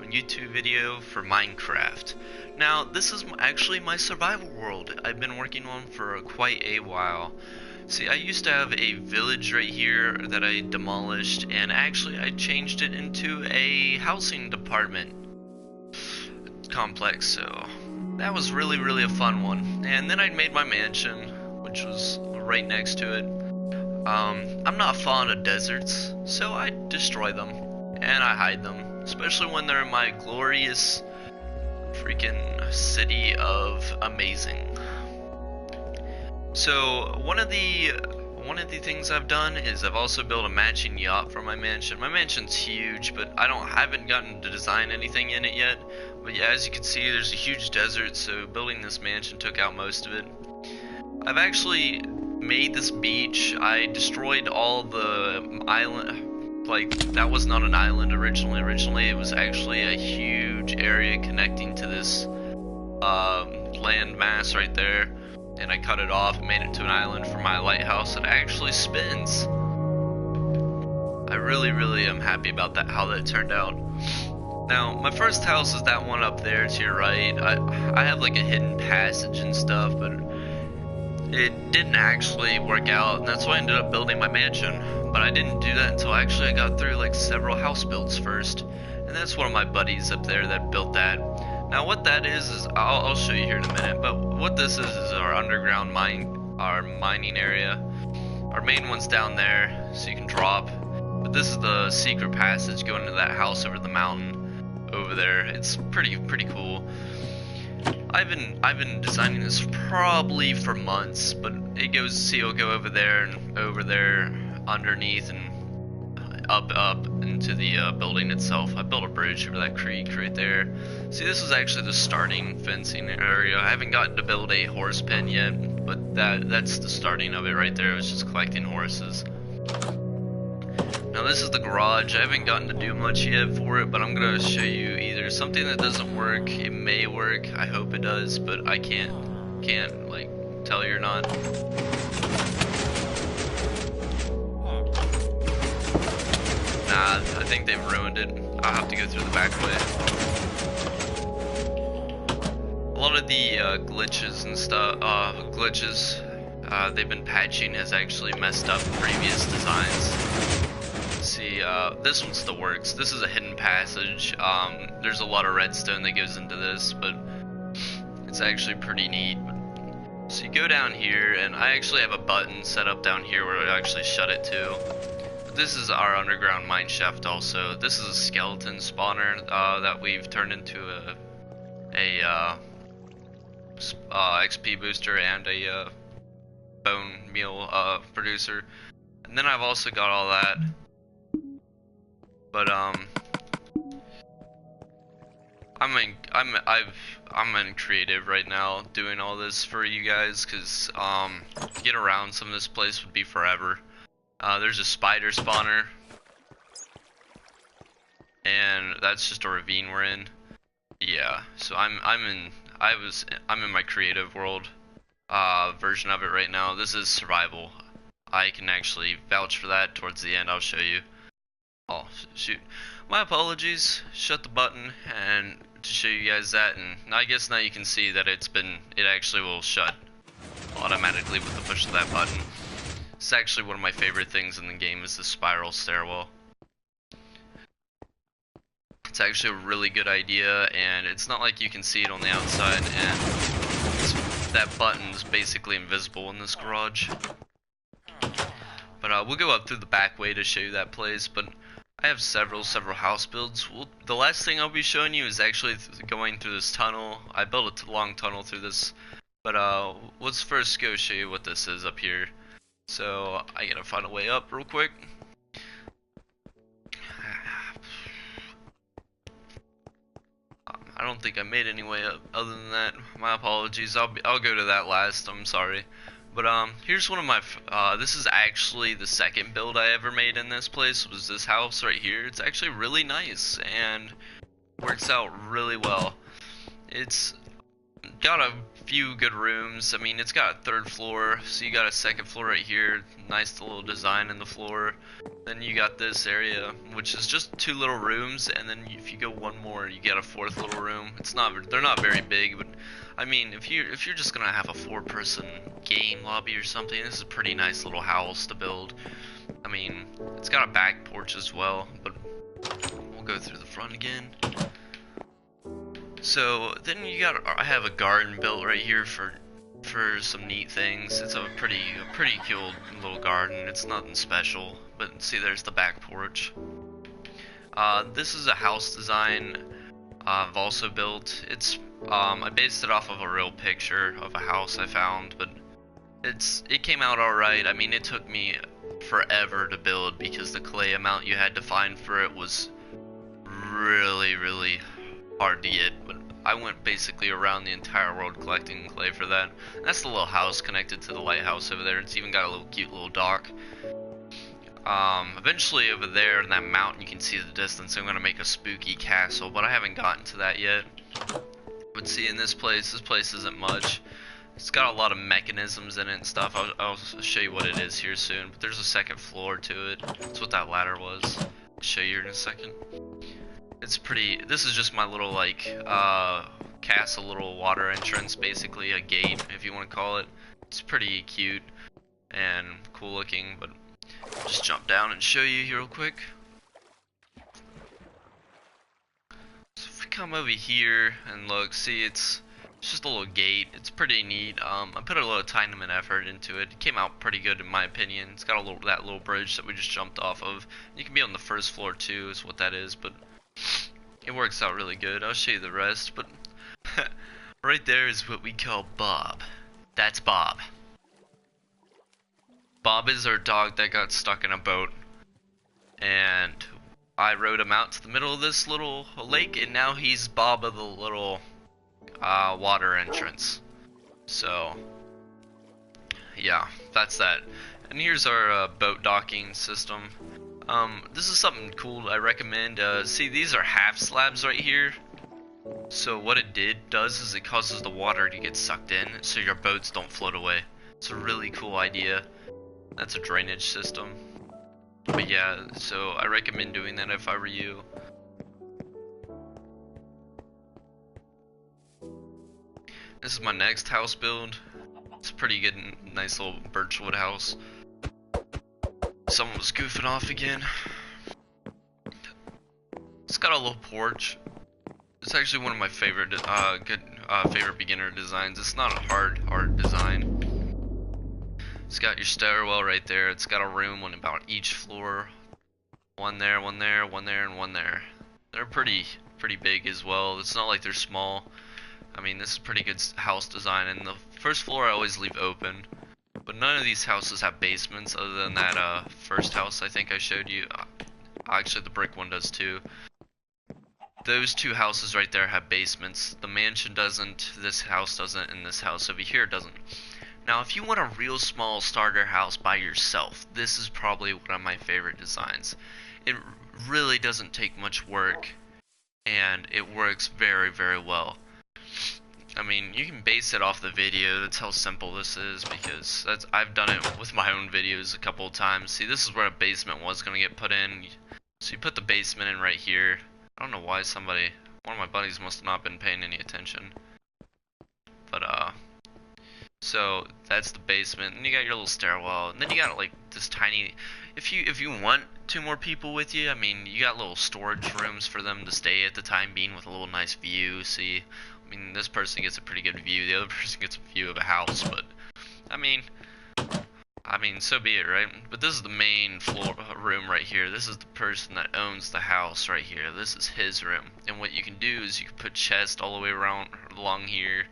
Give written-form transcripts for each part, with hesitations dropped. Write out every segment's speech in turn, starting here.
YouTube video for Minecraft. Now, this is actually my survival world I've been working on for quite a while. See, I used to have a village right here that I demolished, and actually I changed it into a housing department complex, so that was really a fun one. And then I made my mansion, which was right next to it. I'm not fond of deserts, so I destroy them and I hide them, especially when they're in my glorious freaking city of amazing. So one of the things I've done is I've also built a matching yacht for my mansion. My mansion's huge, but I haven't gotten to design anything in it yet. But yeah, as you can see, there's a huge desert, so building this mansion took out most of it. I've actually made this beach. I destroyed all the island. Like, that was not an island originally. Originally, it was actually a huge area connecting to this land mass right there. And I cut it off and made it to an island for my lighthouse that actually spins. I really am happy about that, how that turned out. Now, my first house is that one up there to your right. I have like a hidden passage and stuff, but it didn't actually work out, and that's why I ended up building my mansion. But I didn't do that until actually I got through like several house builds first. And that's one of my buddies up there that built that. Now what that is I'll show you here in a minute, but what this is our underground mining area. Our main one's down there, so you can drop. But this is the secret passage going to that house over the mountain over there. It's pretty cool. I've been designing this probably for months, but it'll go over there and over there, underneath and up into the building itself. I built a bridge over that creek right there. See, this is actually the starting fencing area. I haven't gotten to build a horse pen yet, but that's the starting of it right there. It was just collecting horses. Now this is the garage. I haven't gotten to do much yet for it, but I'm gonna show you either something that doesn't work. It may work. I hope it does, but I can't like tell you or not. Nah, I think they've ruined it. I'll have to go through the back way. A lot of the glitches and stuff, they've been patching has actually messed up previous designs. See, this one's the works. This is a hidden passage. There's a lot of redstone that goes into this, but it's actually pretty neat. So you go down here, and I actually have a button set up down here where I actually shut it too. But this is our underground mine shaft also. This is a skeleton spawner that we've turned into a XP booster and a bone meal producer. And then I've also got all that. But I'm in creative right now doing all this for you guys, cause to get around some of this place would be forever. There's a spider spawner, and that's just a ravine we're in. Yeah, so I'm in my creative world version of it right now. This is survival. I can actually vouch for that towards the end. I'll show you. Oh shoot, my apologies. Shut the button and to show you guys that, and I guess now you can see that it actually will shut automatically with the push of that button. It's actually one of my favorite things in the game is the spiral stairwell. It's actually a really good idea, and it's not like you can see it on the outside, and that button's basically invisible in this garage. But we'll go up through the back way to show you that place, but I have several house builds. The last thing I'll be showing you is actually going through this tunnel. I built a long tunnel through this, but let's first go show you what this is up here. So I gotta find a way up real quick. I don't think I made any way up other than that. My apologies. I'll go to that last. I'm sorry. But here's one of my this is actually the second build I ever made in this place. Was this house right here. It's actually really nice and works out really well. It's got a few good rooms. I mean, it's got a third floor, so you got a second floor right here. Nice little design in the floor. Then you got this area, which is just 2 little rooms, and then if you go one more, you get a 4th little room. They're not very big, but I mean, if you're just gonna have a 4-person game lobby or something, this is a pretty nice little house to build. I mean, it's got a back porch as well, but we'll go through the front again. So then I have a garden built right here for some neat things. It's a pretty cool little garden. It's nothing special, but see, there's the back porch. This is a house design I've also built. I based it off of a real picture of a house I found, but it came out alright. I mean, it took me forever to build because the clay amount you had to find for it was really hard to get, but I went basically around the entire world collecting clay for that. And that's the little house connected to the lighthouse over there. It's even got a little cute little dock. Eventually over there in that mountain you can see the distance. I'm gonna make a spooky castle, but I haven't gotten to that yet. But see, in this place isn't much. It's got a lot of mechanisms in it and stuff. I'll show you what it is here soon. But there's a second floor to it. That's what that ladder was. I'll show you in a second. It's pretty. This is just my little castle, little water entrance, basically a gate if you want to call it. It's pretty cute and cool looking, but I'll just jump down and show you here real quick. So if we come over here and look, see, it's just a little gate. It's pretty neat. I put a little time and effort into it. It came out pretty good in my opinion. It's got that little bridge that we just jumped off of. You can be on the first floor too, is what that is, but it works out really good. I'll show you the rest, but right there is what we call Bob. That's Bob. Bob is our dog that got stuck in a boat, and I rode him out to the middle of this little lake, and now he's Bob of the little water entrance. So yeah, that's that. And here's our boat docking system. This is something cool I recommend. See, these are half slabs right here. So what it does is it causes the water to get sucked in so your boats don't float away. It's a really cool idea. That's a drainage system. But yeah, so I recommend doing that if I were you. This is my next house build. It's a pretty good, nice little birchwood house. Someone was goofing off again. It's got a little porch. It's actually one of my favorite, favorite beginner designs. It's not a hard design. It's got your stairwell right there. It's got a room on about each floor. One there, one there, one there, and one there. They're pretty big as well. It's not like they're small. I mean, this is pretty good house design. And the first floor I always leave open. But none of these houses have basements other than that first house I think I showed you. Actually, the brick one does too. Those 2 houses right there have basements. The mansion doesn't, this house doesn't, and this house over here doesn't. Now, if you want a real small starter house by yourself, this is probably one of my favorite designs. It really doesn't take much work, and it works very well. I mean, you can base it off the video. That's how simple this is, because I've done it with my own videos a couple of times. See, this is where a basement was going to get put in. So you put the basement in right here. I don't know why one of my buddies must have not been paying any attention. But, so that's the basement, and you got your little stairwell, and then you got like this tiny, if you want 2 more people with you, I mean, you got little storage rooms for them to stay at the time being with a little nice view. See, I mean, this person gets a pretty good view, the other person gets a view of a house, but I mean, so be it, right? But this is the main room right here. This is the person that owns the house right here. This is his room, and what you can do is you can put chests all the way around along here,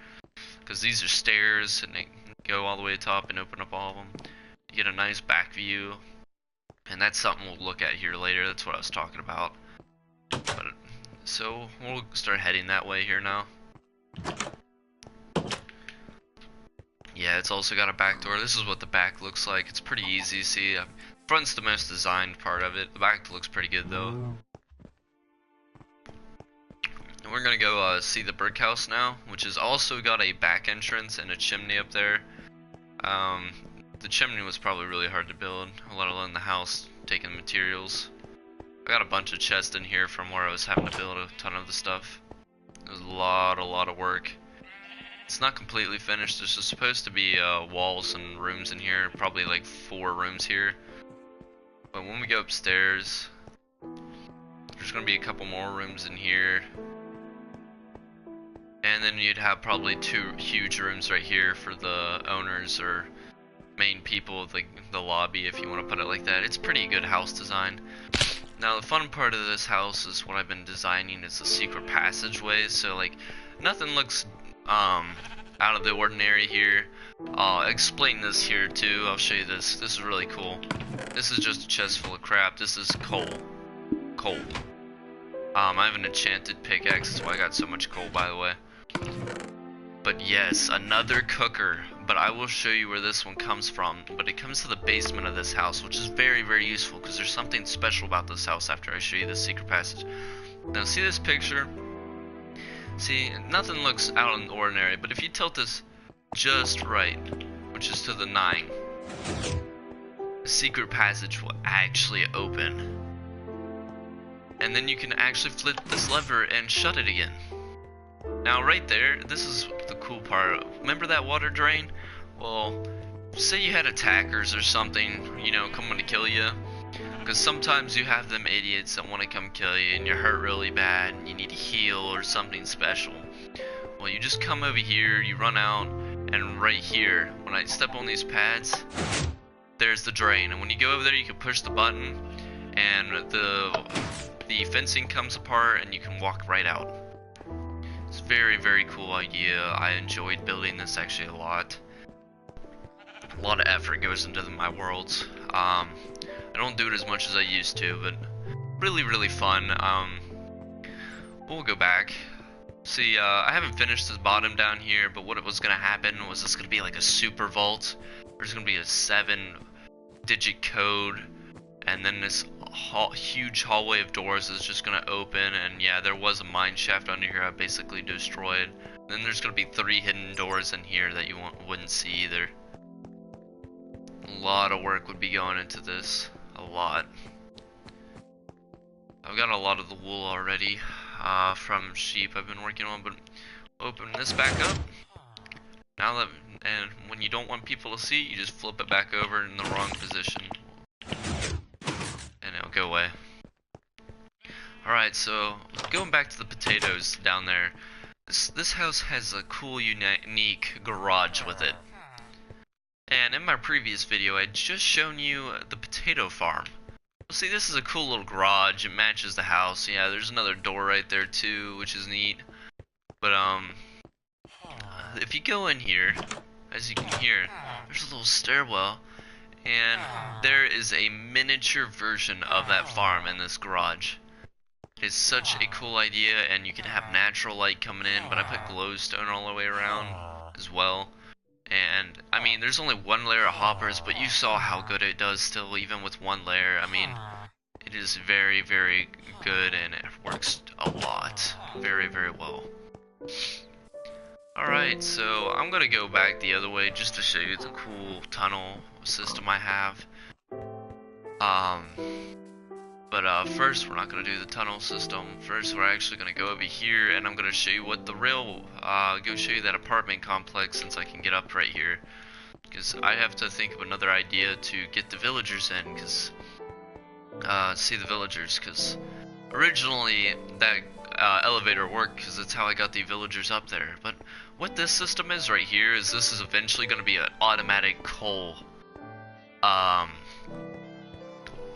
because these are stairs and they go all the way to the top and open up all of them. You get a nice back view, and that's something we'll look at here later. That's what I was talking about. But so we'll start heading that way here now. Yeah, it's also got a back door. This is what the back looks like. It's pretty easy to see. Front's the most designed part of it. The back looks pretty good though. We're gonna go see the brick house now, which has also got a back entrance and a chimney up there. The chimney was probably really hard to build, let alone the house, taking the materials. I got a bunch of chests in here from where I was having to build a ton of the stuff. It was a lot of work. It's not completely finished. There's supposed to be walls and rooms in here, probably like 4 rooms here. But when we go upstairs, there's gonna be a couple more rooms in here. And then you'd have probably 2 huge rooms right here for the owners or main people of the lobby, if you want to put it like that. It's pretty good house design. Now the fun part of this house is what I've been designing is the secret passageways. So like nothing looks out of the ordinary here. I'll explain this here too. I'll show you this. This is really cool. This is just a chest full of crap. This is coal. Coal. I have an enchanted pickaxe. That's why I got so much coal, by the way. But yes, another cooker. But I will show you where this one comes from. But it comes to the basement of this house, which is very useful because there's something special about this house after I show you the secret passage. Now see this picture? See, nothing looks out of the ordinary, but if you tilt this just right, which is to the 9, the secret passage will actually open. And then you can actually flip this lever and shut it again. Now right there, this is the cool part. Remember that water drain? Well, say you had attackers or something, you know, coming to kill you. Because sometimes you have them idiots that want to come kill you and you're hurt really bad and you need to heal or something special. Well, you just come over here, you run out, and right here, when I step on these pads, there's the drain. And when you go over there, you can push the button and the fencing comes apart and you can walk right out. It's a very cool idea. I enjoyed building this actually a lot. A lot of effort goes into my worlds. I don't do it as much as I used to, but really fun. We'll go back. See, I haven't finished this bottom down here, but what was gonna happen was this gonna be like a super vault. There's gonna be a 7-digit code, and then this huge hallway of doors is just gonna open. And yeah, there was a mine shaft under here I basically destroyed. Then there's gonna be 3 hidden doors in here that you wouldn't see either. A lot of work would be going into this. A lot. I've got a lot of the wool already from sheep I've been working on, but open this back up. Now that, and when you don't want people to see, you just flip it back over in the wrong position, and it'll go away. Alright, so going back to the potatoes down there, this house has a cool, unique garage with it. And in my previous video, I'd just shown you the potato farm. Well, see, this is a cool little garage. It matches the house. Yeah, there's another door right there too, which is neat. But if you go in here, as you can hear, there's a little stairwell, and there is a miniature version of that farm in this garage. It's such a cool idea, and you can have natural light coming in, but I put glowstone all the way around as well. And I mean, there's only 1 layer of hoppers, but you saw how good it does still, even with 1 layer. I mean, it is very good, and it works a lot. Very well. Alright, so I'm gonna go back the other way just to show you the cool tunnel system I have. But first, we're not going to do the tunnel system. First, we're actually going to go over here, and I'm going to show you what the rail, go show you that apartment complex since I can get up right here. Because I have to think of another idea to get the villagers in, because, see the villagers, because originally that elevator worked, because that's how I got the villagers up there. But what this system is right here is this is eventually going to be an automatic coal,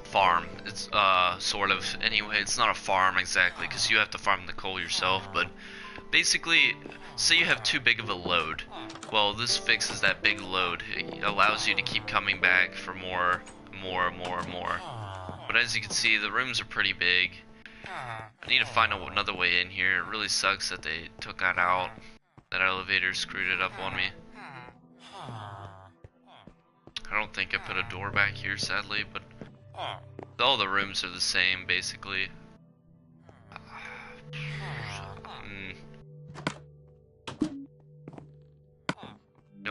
farm. It's sort of, anyway, it's not a farm exactly because you have to farm the coal yourself, but basically, say you have too big of a load. Well, this fixes that big load. It allows you to keep coming back for more. But as you can see, the rooms are pretty big. I need to find another way in here. It really sucks that they took that out. That elevator screwed it up on me. I don't think I put a door back here, sadly, but all the rooms are the same, basically.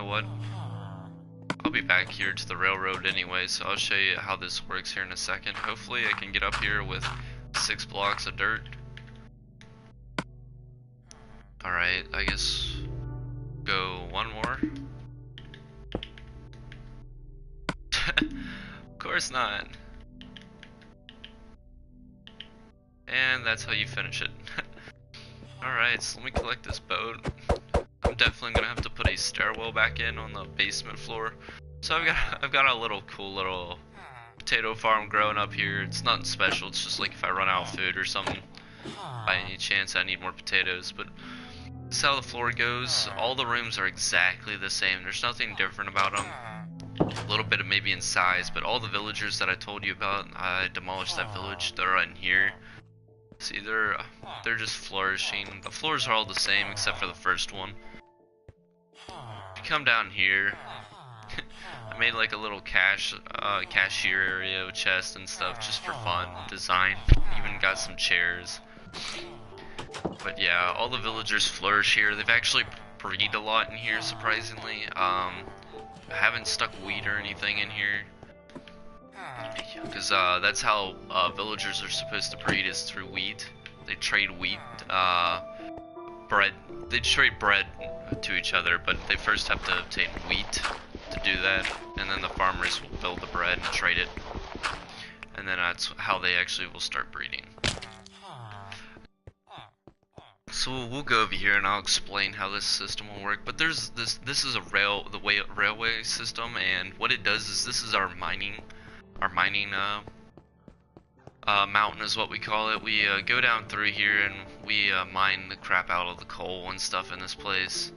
what? I'll be back here to the railroad anyway, so I'll show you how this works here in a second. Hopefully I can get up here with 6 blocks of dirt. Alright, I guess go one more. Of course not. And that's how you finish it. Alright, so let me collect this boat. I'm definitely gonna have to put a stairwell back in on the basement floor. So I've got a little cool little potato farm growing up here. It's nothing special, it's just like if I run out of food or something, by any chance I need more potatoes. But this is how the floor goes. All the rooms are exactly the same. There's nothing different about them. A little bit of maybe in size, but all the villagers that I told you about, I demolished that village. They're in here. See, they're just flourishing. The floors are all the same except for the first one. You come down here. I made like a little cashier area with chests and stuff just for fun, design. Even got some chairs. But yeah, all the villagers flourish here. They've actually breed a lot in here, surprisingly. I haven't stuck wheat or anything in here, because that's how villagers are supposed to breed, is through wheat. They trade wheat, bread. They trade bread to each other, but they first have to obtain wheat to do that, and then the farmers will build the bread and trade it, and then that's how they actually will start breeding. So we'll go over here and I'll explain how this system will work. But there's this is a railway system, and what it does is this is our mining mountain is what we call it. We go down through here and we mine the crap out of the coal and stuff in this place,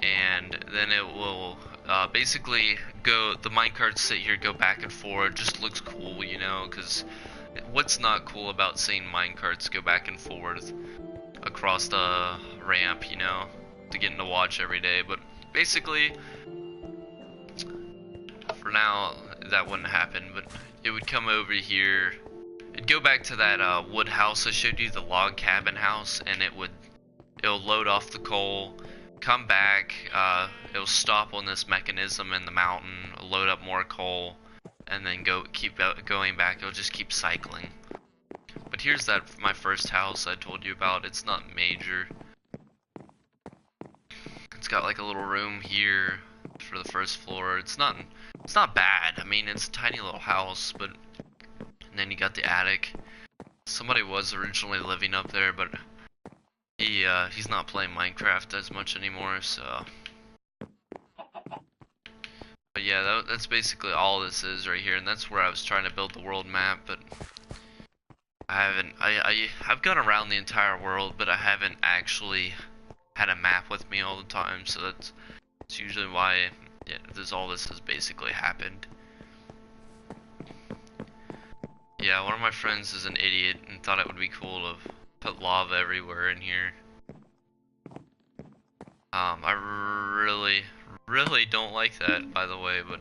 and then it will basically go. The minecarts sit here, go back and forth. It just looks cool, you know, because what's not cool about seeing minecarts go back and forth across the ramp, you know, to get into watch every day? But basically, for now, that wouldn't happen, but it would come over here. It'd go back to that wood house I showed you, the log cabin house, and it'll load off the coal, come back, it'll stop on this mechanism in the mountain, load up more coal, and then keep going back. It'll just keep cycling. But here's my first house I told you about. It's not major. It's got like a little room here for the first floor. It's not bad. I mean, it's a tiny little house, but and then you got the attic. Somebody was originally living up there, but he's not playing Minecraft as much anymore, so. But yeah, that's basically all this is right here, and that's where I was trying to build the world map, but I haven't. I've gone around the entire world, but I haven't actually had a map with me all the time, so that's usually why all this has basically happened. Yeah, one of my friends is an idiot and thought it would be cool to put lava everywhere in here. I really don't like that, by the way, but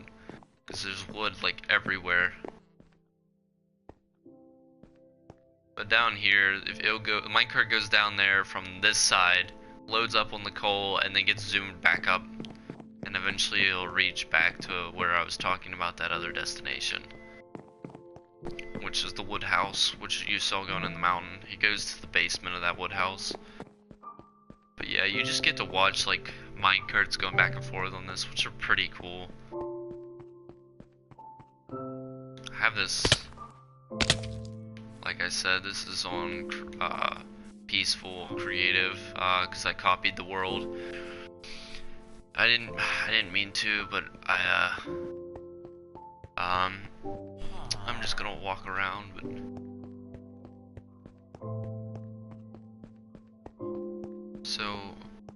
because there's wood like everywhere. But down here, if the minecart goes down there from this side, loads up on the coal, and then gets zoomed back up, and eventually it'll reach back to where I was talking about, that other destination, which is the wood house, which you saw going in the mountain. He goes to the basement of that wood house. But yeah, you just get to watch like minecarts going back and forth on this, which are pretty cool. I have this. Like I said, this is on peaceful creative, because I copied the world. I didn't mean to, but I'm just gonna walk around. So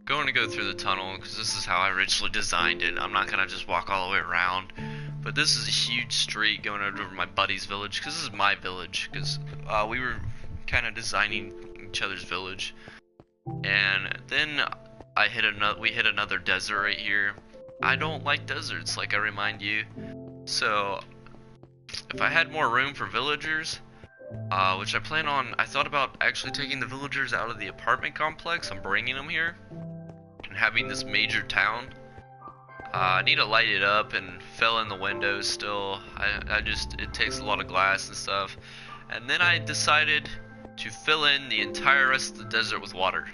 going to go through the tunnel, because this is how I originally designed it. I'm not gonna just walk all the way around. But this is a huge street going over my buddy's village, because this is my village, because we were kind of designing each other's village. And then we hit another desert right here. I don't like deserts, like I remind you. So if I had more room for villagers, which I plan on, I thought about actually taking the villagers out of the apartment complex. I'm bringing them here and having this major town. I need to light it up and fill in the windows still. It takes a lot of glass and stuff. And then I decided to fill in the entire rest of the desert with water.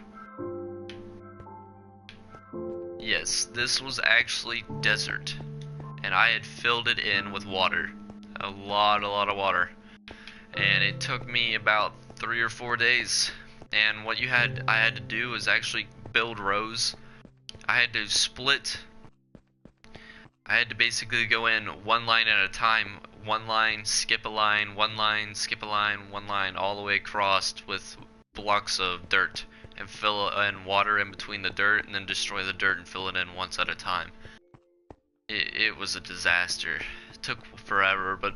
Yes, this was actually desert. And I had filled it in with water. A lot of water. And it took me about 3 or 4 days. And what I had to do was actually build rows. I had to basically go in one line at a time, one line, skip a line, one line, skip a line, one line, all the way across with blocks of dirt, and fill in water in between the dirt, and then destroy the dirt and fill it in once at a time. It was a disaster. It took forever, but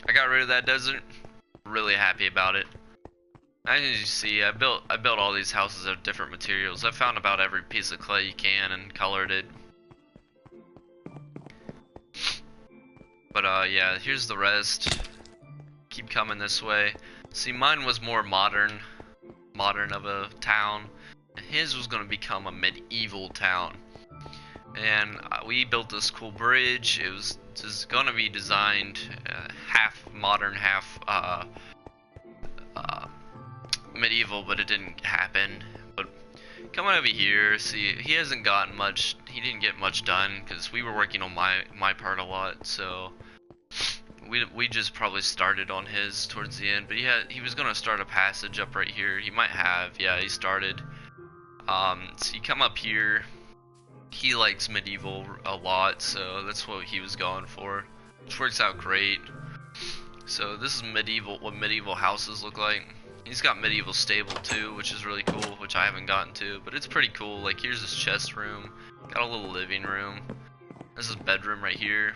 I got rid of that desert. Really happy about it. As you see, I built all these houses of different materials. I found about every piece of clay you can and colored it. But yeah, here's the rest. Keep coming this way. See, mine was more modern of a town, and his was going to become a medieval town. And we built this cool bridge. It was just going to be designed half modern, half medieval, but it didn't happen. But coming over here, see, he hasn't gotten much. He didn't get much done because we were working on my part a lot. So we just probably started on his towards the end. But he was gonna start a passage up right here. He might have. Yeah, he started. So you come up here. He likes medieval a lot, so that's what he was going for, which works out great. So this is what medieval houses look like. He's got medieval stable too, which is really cool, which I haven't gotten to, but it's pretty cool. Like, here's his chest room, got a little living room. This is bedroom right here.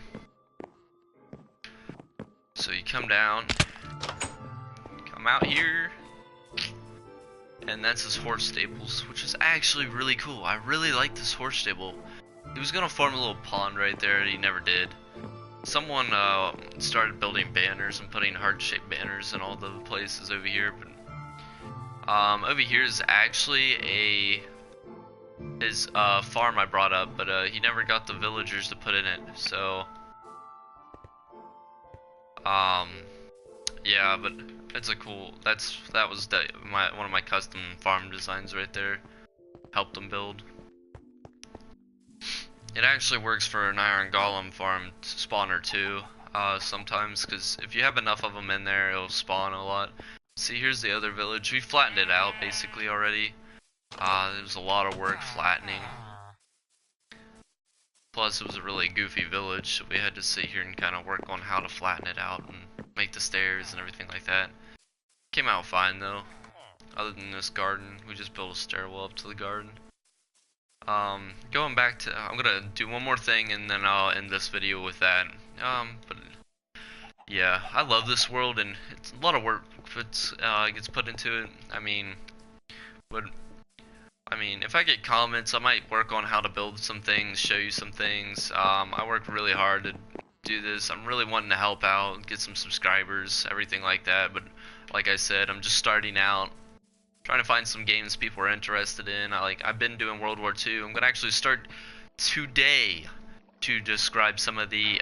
So you come down, come out here, and that's his horse stables, which is actually really cool. I really like this horse stable. He was gonna form a little pond right there, and he never did. Someone started building banners and putting heart-shaped banners in all the places over here, but over here is actually his farm I brought up, but he never got the villagers to put in it. So yeah, but it's a cool. That was one of my custom farm designs right there. Helped them build. It actually works for an iron golem farm spawner too. Sometimes, because if you have enough of them in there, it'll spawn a lot. See, here's the other village. We flattened it out basically already. There was a lot of work flattening. Plus, it was a really goofy village, so we had to sit here and kind of work on how to flatten it out and make the stairs and everything like that. Came out fine though. Other than this garden, we just built a stairwell up to the garden. Going back to, I'm gonna do one more thing and then I'll end this video with that. But yeah, I love this world and it's a lot of work gets put into it. I mean, if I get comments, I might work on how to build some things, show you some things. I worked really hard to do this. I'm really wanting to help out, get some subscribers, everything like that. But like I said, I'm just starting out, trying to find some games people are interested in. I've been doing World War II. I'm gonna actually start today to describe some of the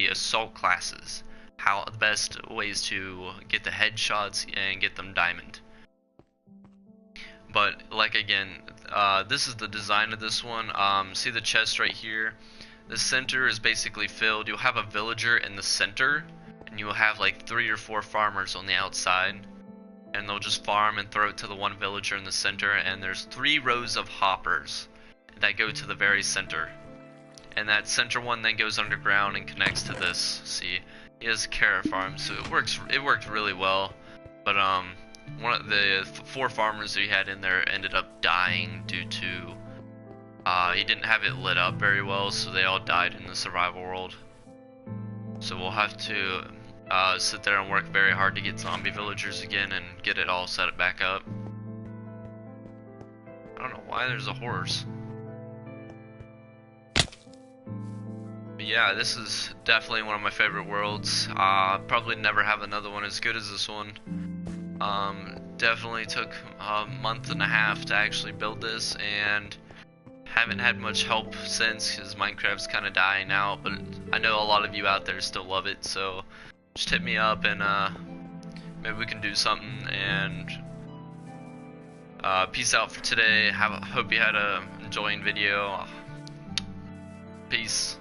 assault classes, how the best ways to get the headshots and get them diamond. But like again, this is the design of this one. See the chest right here? The center is basically filled. You'll have a villager in the center, and you'll have like 3 or 4 farmers on the outside, and they'll just farm and throw it to the one villager in the center. And there's 3 rows of hoppers that go to the very center, and that center one then goes underground and connects to this. See, he has a carrot farm, so it worked really well. But one of the 4 farmers that he had in there ended up dying due to he didn't have it lit up very well, so they all died in the survival world. So we'll have to sit there and work very hard to get zombie villagers again and get it all set back up. I don't know why there's a horse. But yeah, this is definitely one of my favorite worlds. Probably never have another one as good as this one. Definitely took a month and a half to actually build this, and haven't had much help since, because Minecraft's kind of dying out, but I know a lot of you out there still love it, so just hit me up and maybe we can do something. And peace out for today. Hope you had a enjoying video. Peace.